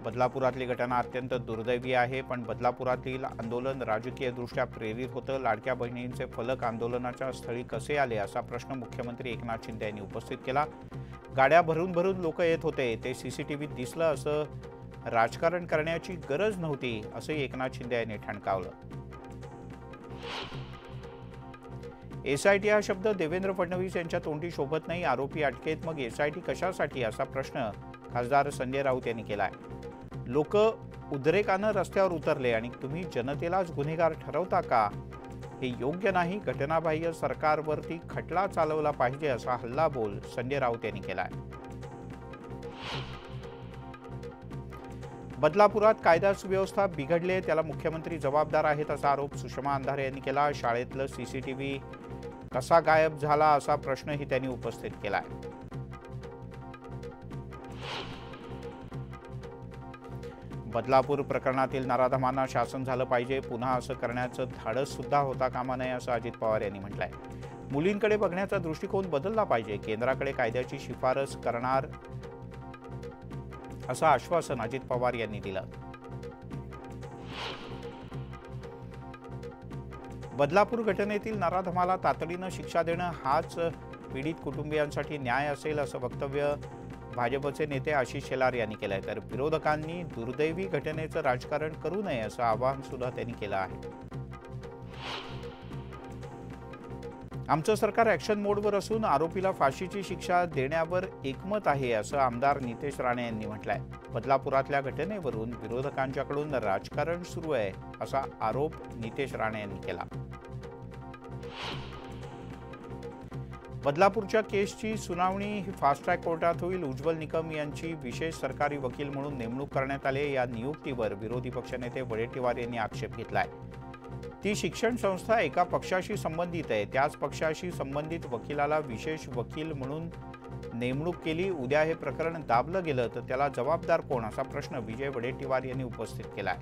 बदलापुरातली घटना अत्यंत दुर्दैवी आहे, पण बदलापुरातील आंदोलन राजकीयदृष्ट्या प्रेरित होतं. लाडक्या बहिणींचे फलक आंदोलनाच्या स्थळी कसे आले असा प्रश्न मुख्यमंत्री एकनाथ शिंदे यांनी उपस्थित केला. गाड्या भरून भरून लोक येत होते, ते सीसीटीव्हीत दिसलं, असं राजकारण करण्याची गरज नव्हती असंही एकनाथ शिंदे यांनी ठणकावलं. एसआयटी हा शब्द देवेंद्र फडणवीस यांच्या तोंडी शोभत नाही. आरोपी अटकेत, मग एसआयटी कशासाठी असा प्रश्न खासदार संजय राऊत यांनी केलाय. लोक उद्रेकानं रस्त्यावर उतरले आणि तुम्ही जनतेलाच गुन्हेगार ठरवता का? हे योग्य नाही. घटनाबाह्य सरकारवरती खटला चालवला पाहिजे असा हल्लाबोल संजय राऊत यांनी केलाय. बदलापुरात कायदा सुव्यवस्था बिघडले, त्याला मुख्यमंत्री जबाबदार आहेत असा आरोप सुषमा अंधारे यांनी केला. शाळेतलं सीसीटीव्ही कसा गायब झाला असा प्रश्नही त्यांनी उपस्थित केलाय. बदलापूर प्रकरणातील नराधमांना शासन झालं पाहिजे. पुन्हा असं करण्याचं धाडस सुद्धा होता कामा नये असं अजित पवार यांनी म्हटलंय. मुलींकडे बघण्याचा दृष्टिकोन बदलला पाहिजे. केंद्राकडे कायद्याची शिफारस करणार असं आश्वासन अजित पवार यांनी दिलं. बदलापूर घटनेतील नराधमाला तातडीनं शिक्षा देणं हाच पीडित कुटुंबियांसाठी न्याय असेल असं वक्तव्य भाजपचे नेते आशिष शेलार यांनी केलंय. तर विरोधकांनी दुर्दैवी घटनेचं राजकारण करू नये असं आवाहन सुद्धा त्यांनी केलं आहे. आमचं सरकार ऍक्शन मोडवर असून आरोपीला फाशीची शिक्षा देण्यावर एकमत आहे असं आमदार नितेश राणे यांनी म्हटलंय. बदलापुरातल्या घटनेवरून विरोधकांच्याकडून राजकारण सुरू आहे असा आरोप नितेश राणे यांनी केला. बदलापूरच्या केसची सुनावणी ही फास्ट ट्रॅक कोर्टात होईल. उज्ज्वल निकम यांची विशेष सरकारी वकील म्हणून नेमणूक करण्यात आली. या नियुक्तीवर विरोधी पक्षनेते वडेट्टीवार यांनी आक्षेप घेतलाय. ती शिक्षण संस्था एका पक्षाशी संबंधित आहे, त्याच पक्षाशी संबंधित वकिलाला विशेष वकील म्हणून नेमणूक केली. उद्या हे प्रकरण दाबलं गेलं तर त्याला जबाबदार कोण असा प्रश्न विजय वडेट्टीवार यांनी उपस्थित केलाय.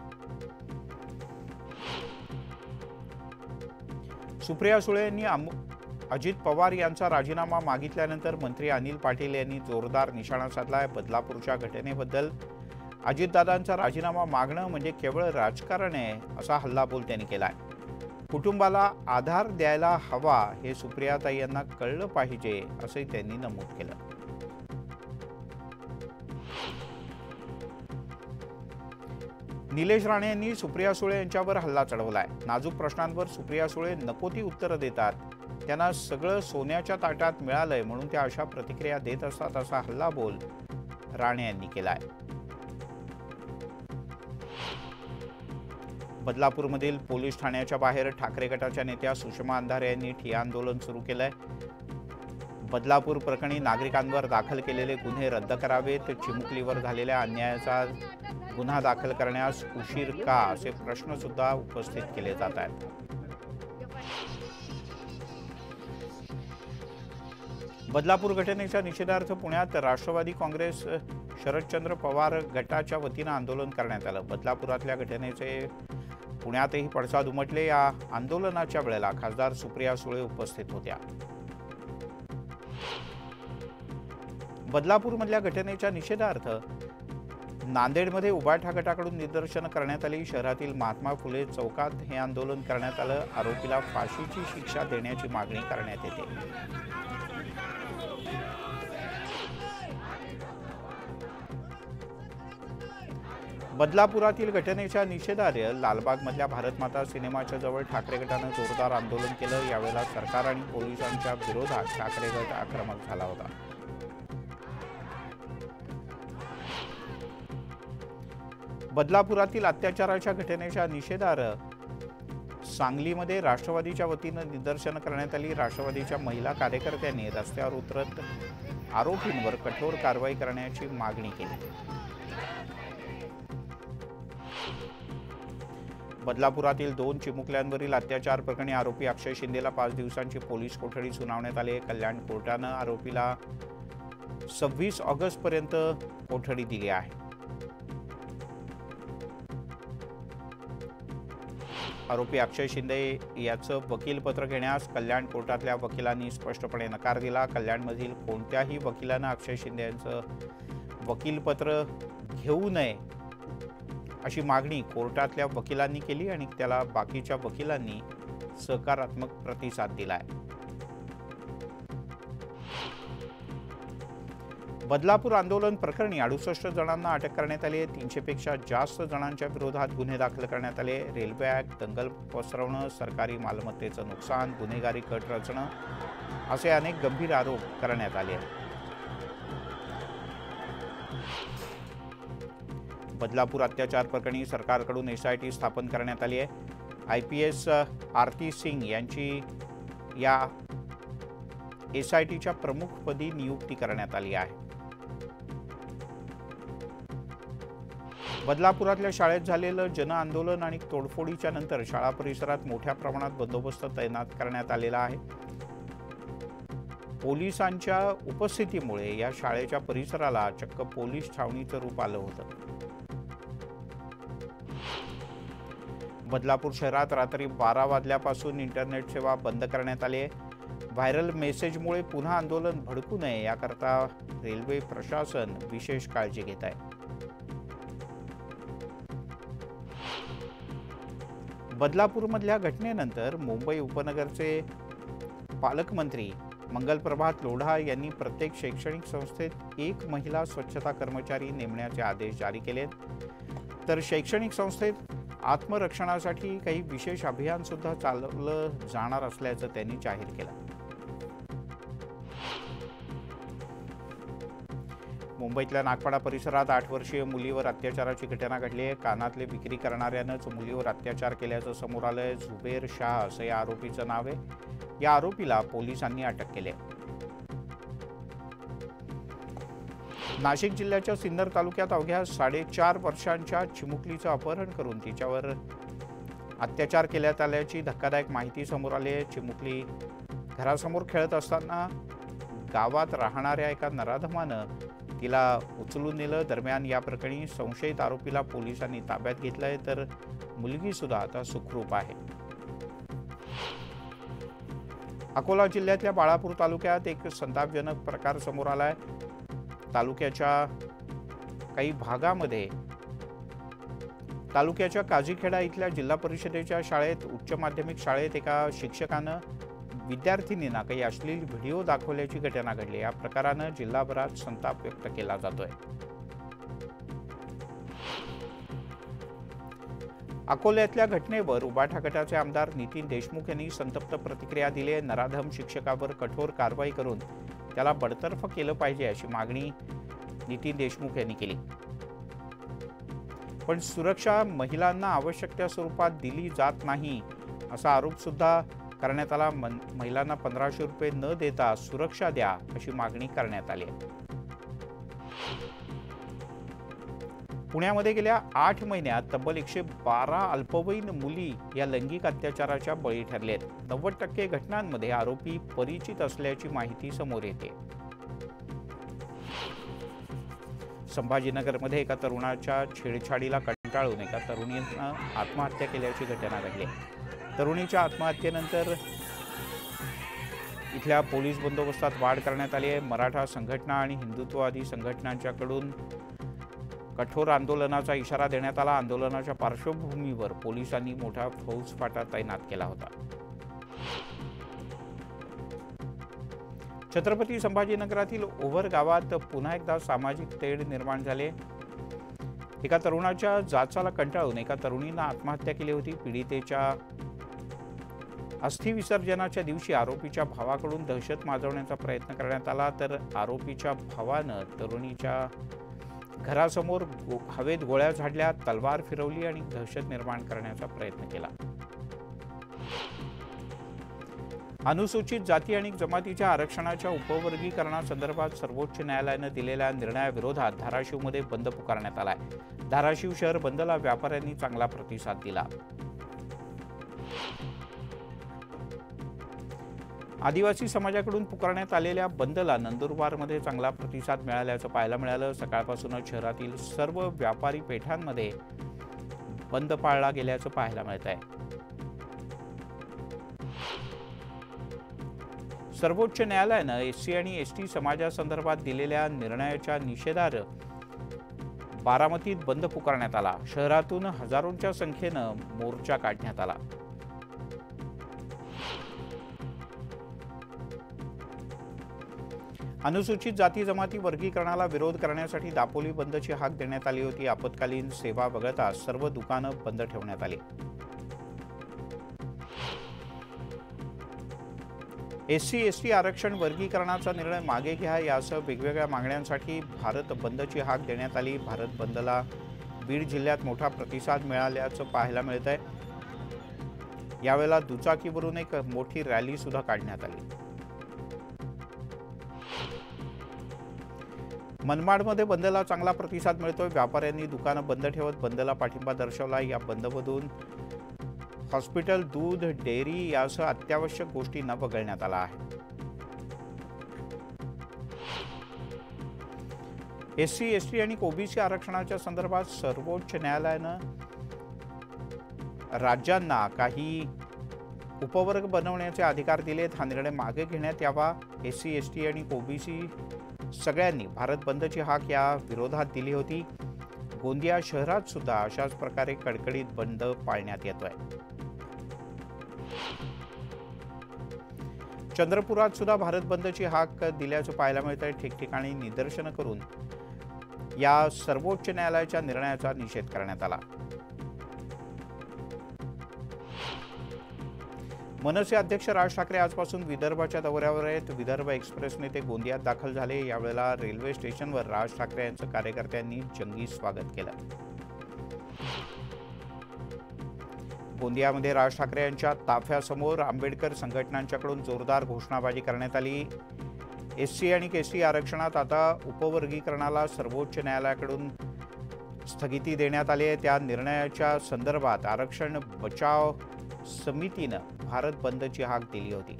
सुप्रिया सुळे यांनी अजित पवार यांचा राजीनामा मागितल्यानंतर मंत्री अनिल पाटील यांनी जोरदार निशाणा साधलाय. बदलापूरच्या घटनेबद्दल अजितदादांचा राजीनामा मागणं म्हणजे केवळ राजकारण आहे असा हल्लाबोल त्यांनी केलाय. कुटुंबाला आधार द्यायला हवा हे सुप्रियाताई यांना कळलं पाहिजे असंही त्यांनी नमूद केलं. निलेश राणे यांनी सुप्रिया सुळे यांच्यावर हल्ला चढवलाय. नाजूक प्रश्नांवर सुप्रिया सुळे नको ती उत्तरं देतात. त्यांना सगळं सोन्याच्या ताटात मिळालंय म्हणून त्या अशा प्रतिक्रिया देत असतात असा हल्लाबोल राणे यांनी केलाय. बदलापूरमधील पोलीस ठाण्याच्या बाहेर ठाकरे गटाच्या नेत्या सुषमा अंधारे यांनी ठिय्या आंदोलन सुरू केलंय. बदलापूर प्रकरणी नागरिकांवर दाखल केलेले गुन्हे रद्द करावेत. चिमुकलीवर झालेल्या अन्यायाचा गुन्हा दाखल करण्यास उशीर का असे प्रश्न सुद्धा उपस्थित केले जात आहेत. बदलापूर घटनेच्या निषेधार्थ पुण्यात राष्ट्रवादी काँग्रेस शरदचंद्र पवार गटाच्या वतीनं आंदोलन करण्यात आलं. बदलापुरातल्या घटनेचे पुण्यातही पडसाद उमटले. या आंदोलनाच्या वेळेला खासदार सुप्रिया सुळे उपस्थित होत्या. बदलापूरमधल्या घटनेच्या निषेधार्थ नांदेडमध्ये उभाठा गटाकडून निदर्शनं करण्यात आली. शहरातील महात्मा फुले चौकात हे आंदोलन करण्यात आलं. आरोपीला फाशीची शिक्षा देण्याची मागणी करण्यात येते. बदलापुरातील घटनेच्या निषेधार्थ लालबागमधल्या भारतमाता सिनेमाच्या जवळ ठाकरे गटानं जोरदार आंदोलन केलं. यावेळेला सरकार आणि पोलिसांच्या विरोधात ठाकरे गट आक्रमक झाला होता. बदलापुरातील अत्याचाराच्या घटनेच्या निषेधार्थ सांगलीमध्ये राष्ट्रवादीच्या वतीनं निदर्शनं करण्यात आली. राष्ट्रवादीच्या महिला कार्यकर्त्यांनी रस्त्यावर उतरत आरोपींवर कठोर कारवाई करण्याची मागणी केली. बदलापुरातील 2 चिमुकल्यांवरील अत्याचार प्रकरणी आरोपी अक्षय शिंदेला 5 दिवसांची पोलीस कोठडी सुनावण्यात आली. कल्याण कोर्टानं आरोपीला 26 ऑगस्टपर्यंत कोठडी दिली आहे. आरोपी अक्षय शिंदे याचं वकीलपत्र घेण्यास कल्याण कोर्टातल्या वकिलांनी स्पष्टपणे नकार दिला. कल्याणमधील कोणत्याही वकिलानं अक्षय शिंदे यांचं वकीलपत्र घेऊ नये अशी मागणी कोर्टातल्या वकिलांनी केली आणि त्याला बाकीच्या वकिलांनी सकारात्मक प्रतिसाद दिलाय. बदलापूर आंदोलन प्रकरणी 68 जणांना अटक करण्यात आली. 300 पेक्षा जास्त जणांच्या विरोधात गुन्हे दाखल करण्यात आले. रेल्वे ॲक्ट, दंगल पसरवणं, सरकारी मालमत्तेचं नुकसान, गुन्हेगारी कट रचणं असे अनेक गंभीर आरोप करण्यात आले. बदलापूर अत्याचार प्रकरणी सरकारकडून SIT स्थापन करण्यात आली आहे. IPS आरती सिंग यांची या SITच्या प्रमुखपदी नियुक्ती करण्यात आली आहे. बदलापुरातल्या शाळेत झालेलं जनआंदोलन आणि तोडफोडीच्या नंतर शाळा परिसरात मोठ्या प्रमाणात बंदोबस्त तैनात करण्यात आलेला आहे. पोलिसांच्या उपस्थितीमुळे या शाळेच्या परिसराला चक्क पोलीस छावणीचं रूप आलं होतं. बदलापूर शहरात रात्री 12 वाजल्यापासून इंटरनेट सेवा बंद करण्यात आली आहे. व्हायरल मेसेजमुळे पुन्हा आंदोलन भडकू नये याकरता रेल्वे प्रशासन विशेष काळजी घेत आहे. बदलापूरमधल्या घटनेनंतर मुंबई उपनगरचे पालकमंत्री मंगलप्रभात लोढा यांनी प्रत्येक शैक्षणिक संस्थेत एक महिला स्वच्छता कर्मचारी नेमण्याचे आदेश जारी केलेत. तर शैक्षणिक संस्थेत आत्मरक्षणासाठी काही विशेष अभियान सुद्धा चालवलं जाणार असल्याचं त्यांनी जाहीर केलं. मुंबईतल्या नागपाडा परिसरात 8 वर्षीय मुलीवर अत्याचाराची घटना घडली आहे. कानातले विक्री करणाऱ्यानंच मुलीवर अत्याचार केल्याचं समोर आलंय. झुबेर शाह असं या आरोपीचं नाव आहे. या आरोपीला पोलिसांनी अटक केली. नाशिक जिल्ह्याच्या सिन्नर तालुक्यात अवघ्या 4.5 वर्षांच्या चिमुकलीचं अपहरण करून तिच्यावर अत्याचार केल्यात आल्याची धक्कादायक माहिती समोर आली आहे. चिमुकली घरासमोर खेळत असताना गावात राहणाऱ्या एका नराधमानं तिला उचलून नेलं. दरम्यान या प्रकरणी संशयित आरोपीला पोलिसांनी ताब्यात घेतलंय. तर मुलगी सुद्धा आता सुखरूप आहे. अकोला जिल्ह्यातल्या बाळापूर तालुक्यात एक संतापजनक प्रकार समोर आलाय. तालुक्याच्या काही भागामध्ये तालुक्याच्या काजीखेडा इथल्या जिल्हा परिषदेच्या शाळेत उच्च माध्यमिक शाळेत एका शिक्षकानं विद्यार्थिनींना काही अश्लील व्हिडिओ दाखवल्याची घटना घडली. या प्रकारानं जिल्हाभरात संताप व्यक्त केला जातोय. अकोल्यातल्या घटनेवर उबाठा गटाचे आमदार नितीन देशमुख यांनी संतप्त प्रतिक्रिया दिली. नराधम शिक्षकावर कठोर कारवाई करून त्याला बडतर्फ केलं पाहिजे अशी मागणी नितीन देशमुख यांनी केली. पण सुरक्षा महिलांना आवश्यक त्या स्वरूपात दिली जात नाही असा आरोप सुद्धा करण्यात आला. महिलांना 1500 रुपये न देता सुरक्षा द्या अशी मागणी करण्यात आली. पुण्यामध्ये गेल्या 8 महिन्यात तब्बल 112 अल्पवयीन मुली या लैंगिक अत्याचाराच्या बळी ठरलेत. 90% घटनांमध्ये आरोपी परिचित असल्याची माहिती समोर येते. संभाजीनगरमध्ये एका तरुणाच्या छेडछाडीला कंटाळून एका तरुणीनं आत्महत्या केल्याची घटना घडली. तरुणीच्या आत्महत्येनंतर इथल्या पोलीस बंदोबस्तात वाढ करण्यात आली आहे. मराठा संघटना आणि हिंदुत्ववादी संघटनांच्याकडून कठोर आंदोलनाचा इशारा देण्यात आला. आंदोलनाच्या पार्श्वभूमीवर पोलिसांनी मोठा फौजफाटा तैनात केला होता. छत्रपती संभाजीनगरातील ओव्हर गावात पुन्हा एकदा सामाजिक तेढ निर्माण झाले. एका तरुणाच्या जाचाला कंटाळून एका तरुणीनं आत्महत्या केली होती. पीडितेच्या अस्थि विसर्जनाच्या दिवशी आरोपीच्या भावाकडून दहशत माजवण्याचा प्रयत्न करण्यात आला. तर आरोपीच्या भावानं तरुणीच्या घरासमोर हवेत गोळ्या झाडल्या, तलवार फिरवली आणि दहशत निर्माण करण्याचा प्रयत्न केला. अनुसूचित जाती आणि जमातीच्या आरक्षणाच्या उपवर्गीकरणासंदर्भात सर्वोच्च न्यायालयानं दिलेल्या निर्णयाविरोधात धाराशिवमध्ये बंद पुकारण्यात आलाय. धाराशिव शहर बंदला व्यापाऱ्यांनी चांगला प्रतिसाद दिला. आदिवासी समाजाकडून पुकारण्यात आलेल्या बंदला नंदुरबारमध्ये चांगला प्रतिसाद मिळाल्याचं पाहायला मिळालं. सकाळपासूनच शहरातील सर्व व्यापारी पेठांमध्ये बंद पाळला गेल्याचं पाहायला मिळत आहे. सर्वोच्च न्यायालयानं SC आणि ST समाजासंदर्भात दिलेल्या निर्णयाच्या निषेधार्थ बारामतीत बंद पुकारण्यात आला. शहरातून हजारोंच्या संख्येनं मोर्चा काढण्यात आला. अनुसूचित जाती जमाती वर्गीकरणाला विरोध करण्यासाठी दापोली बंदची हाक देण्यात आली होती. आपत्कालीन सेवा वगळता सर्व दुकानं बंद ठेवण्यात आली. एससी एसटी आरक्षण वर्गीकरणाचा निर्णय मागे घ्या यासह वेगवेगळ्या मागण्यांसाठी भारत बंदची हाक देण्यात आली. भारत बंदला बीड जिल्ह्यात मोठा प्रतिसाद मिळाल्याचं पाहायला मिळतंय. यावेळेला दुचाकीवरून एक मोठी रॅली सुद्धा काढण्यात आली. मनमाडमध्ये बंदला चांगला प्रतिसाद मिळतोय. व्यापाऱ्यांनी दुकानं बंद ठेवत बंदला पाठिंबा दर्शवला. या बंदमधून हॉस्पिटल, दूध, डेअरी यासह अत्यावश्यक गोष्टींना वगळण्यात आला आहे. एससी एसटी आणि ओबीसी आरक्षणाच्या संदर्भात सर्वोच्च न्यायालयानं राज्यांना काही उपवर्ग बनवण्याचे अधिकार दिलेत. हा निर्णय मागे घेण्यात यावा. एससी एसटी आणि ओबीसी सगळ्यांनी भारत बंदची हाक या विरोधात दिली होती. गोंदिया शहरात सुद्धा अशाच प्रकारे कडकडीत बंद पाळण्यात येतोय. चंद्रपुरात सुद्धा भारत बंदची हाक दिल्याचं पाहायला मिळत आहे. ठिकठिकाणी निदर्शनं करून या सर्वोच्च न्यायालयाच्या निर्णयाचा निषेध करण्यात आला. मनसे अध्यक्ष राज ठाकरे आजपासून विदर्भाच्या दौऱ्यावर आहेत. विदर्भ एक्सप्रेसने ते गोंदियात दाखल झाले. यावेळेला रेल्वे स्टेशनवर राज ठाकरे यांचं कार्यकर्त्यांनी जंगी स्वागत केलं. गोंदियामध्ये राज ठाकरे यांच्या ताफ्यासमोर आंबेडकर संघटनांच्याकडून जोरदार घोषणाबाजी करण्यात आली. एससी आणि एसटी आरक्षणात आता उपवर्गीकरणाला सर्वोच्च न्यायालयाकडून स्थगिती देण्यात आली आहे. त्या निर्णयाच्या संदर्भात आरक्षण बचाव समितीनं भारत बंदची हाक दिली होती.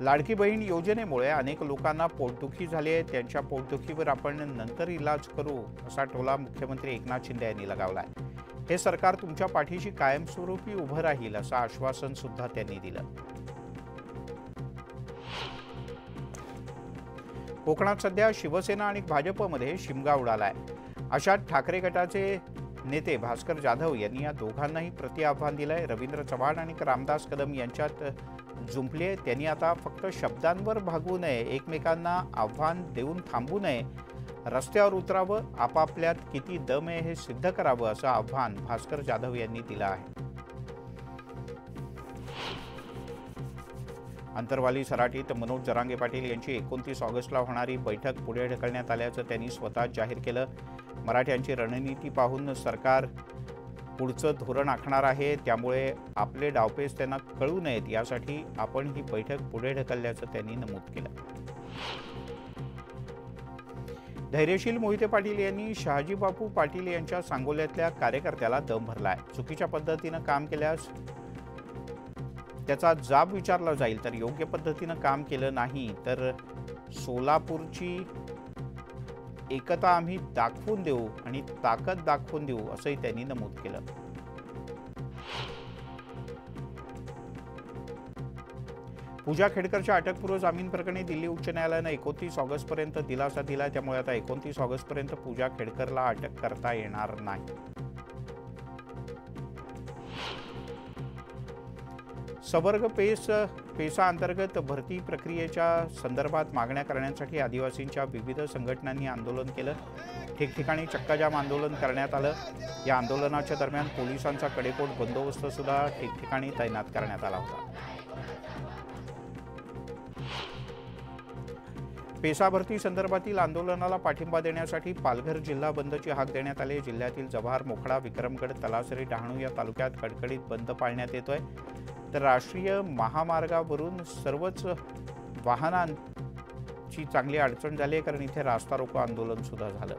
लाडकी बहीण योजनेमुळे अनेक लोकांना पोटदुखी झाली आहे. त्यांच्या पोटदुखीवर आपण नंतर इलाज करू असा टोला मुख्यमंत्री एकनाथ शिंदे यांनी लगावलाय. हे सरकार तुमच्या पाठीशी कायमस्वरूपी उभं राहील असं आश्वासन सुद्धा त्यांनी दिलं. कोकणात सध्या शिवसेना आणि भाजपमध्ये शिमगा उडालाय. अशात ठाकरे गटाचे नेते भास्कर जाधव यांनी या दोघांनाही प्रतिआव्हान दिलंय. रवींद्र चव्हाण आणि रामदास कदम यांच्यात जुंपले. त्यांनी आता फक्त शब्दांवर भागवू नये, एकमेकांना आव्हान देऊन थांबू नये, रस्त्यावर उतरावं, आपापल्यात किती दम आहे हे सिद्ध करावं असं आव्हान भास्कर जाधव यांनी दिलं आहे. अंतरवाली सराटीत मनोज जरांगे पाटील यांची 29 ऑगस्टला होणारी बैठक पुढे ढकलण्यात आल्याचं त्यांनी स्वतः जाहीर केलं. मराठ्यांची रणनीती पाहून सरकार पुढचं धोरण आखणार आहे. त्यामुळे आपले डावपेच त्यांना कळू नयेत यासाठी आपण ही बैठक पुढे ढकलल्याचं त्यांनी नमूद केलं. धैर्यशील मोहिते पाटील यांनी शहाजी बापू पाटील यांच्या सांगोल्यातल्या कार्यकर्त्याला दम भरलाय. चुकीच्या पद्धतीनं काम केल्यास त्याचा जाब विचारला जाईल, तर योग्य पद्धतीनं काम केलं नाही तर सोलापूरची एकता आम्ही दाखवून देऊ आणि ताकद दाखवून देऊ असंही त्यांनी नमूद केलं. पूजा खेडकरच्या अटकपूर्व जामीन प्रकरणी दिल्ली उच्च न्यायालयानं 29 ऑगस्टपर्यंत दिलासा दिला. त्यामुळे आता 29 ऑगस्टपर्यंत पूजा खेडकरला अटक करता येणार नाही. सवर्ग पेसा अंतर्गत भरती प्रक्रियेच्या संदर्भात मागण्या करण्यासाठी आदिवासींच्या विविध संघटनांनी आंदोलन केलं. ठिकठिकाणी चक्काजाम आंदोलन करण्यात आलं. या आंदोलनाच्या दरम्यान पोलिसांचा कडेकोट बंदोबस्त सुद्धा ठिकठिकाणी तैनात करण्यात आला होता. पेसा भरती संदर्भातील आंदोलनाला पाठिंबा देण्यासाठी पालघर जिल्हा बंदची हाक देण्यात आली. जिल्ह्यातील जव्हार, मोखडा, विक्रमगड, तलासरी, डहाणू या तालुक्यात कडकडीत बंद पाळण्यात येतोय. तर राष्ट्रीय महामार्गावरून सर्वच वाहनांची चांगली अडचण झाली आहे, कारण इथे रास्ता रोको आंदोलन सुद्धा झालं.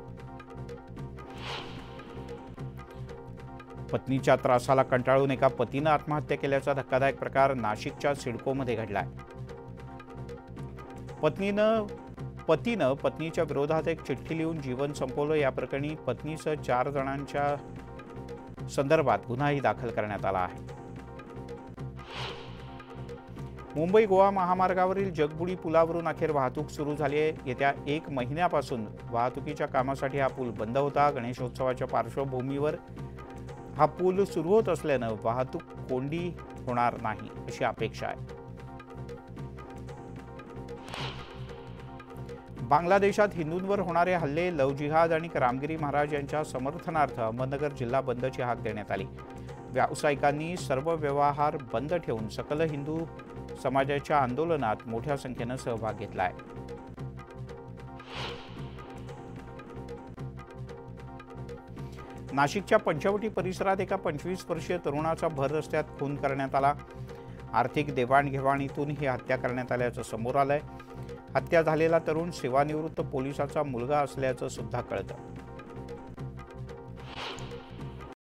पत्नीच्या त्रासाला कंटाळून एका पतीनं आत्महत्या केल्याचा धक्कादायक प्रकार नाशिकच्या सिडकोमध्ये घडलाय. पतीनं पत्नीच्या विरोधात एक चिठ्ठी लिहून जीवन संपवलं. या प्रकरणी पत्नीसह 4 जणांच्या संदर्भात गुन्हाही दाखल करण्यात आला आहे. मुंबई गोवा महामार्गावरील जगबुडी पुलावरून अखेर वाहतूक सुरू झाली आहे। येत्या 1 महिन्यापासून वाहतुकीच्या कामासाठी हा पूल बंद होता। गणेशोत्सवाच्या पार्श्वभूमीवर हा पूल सुरू होत असल्याने वाहतूक कोंडी होणार नाही अशी अपेक्षा आहे। बांगलादेशात हिंदूंवर होणारे हल्ले, लव जिहाद आणि रामगिरी महाराज यांच्या समर्थनार्थ अहमदनगर जिल्हा बंदची हाक देण्यात आली। व्यावसायिकांनी सर्व व्यवहार बंद ठेवून सकल हिंदू समाजाच्या आंदोलनात मोठ्या संख्येने सहभाग घेतलाय। नाशिकच्या पंचवटी परिसरात एका 25 वर्षीय तरुणाचा भर रस्त्यात खून करण्यात आला। आर्थिक देवाणघेवाणीतून ही हत्या करण्यात आल्याचं समोर आलंय। हत्या झालेला तरुण सेवानिवृत्त पोलिसाचा मुलगा असल्याचं सुद्धा कळतं।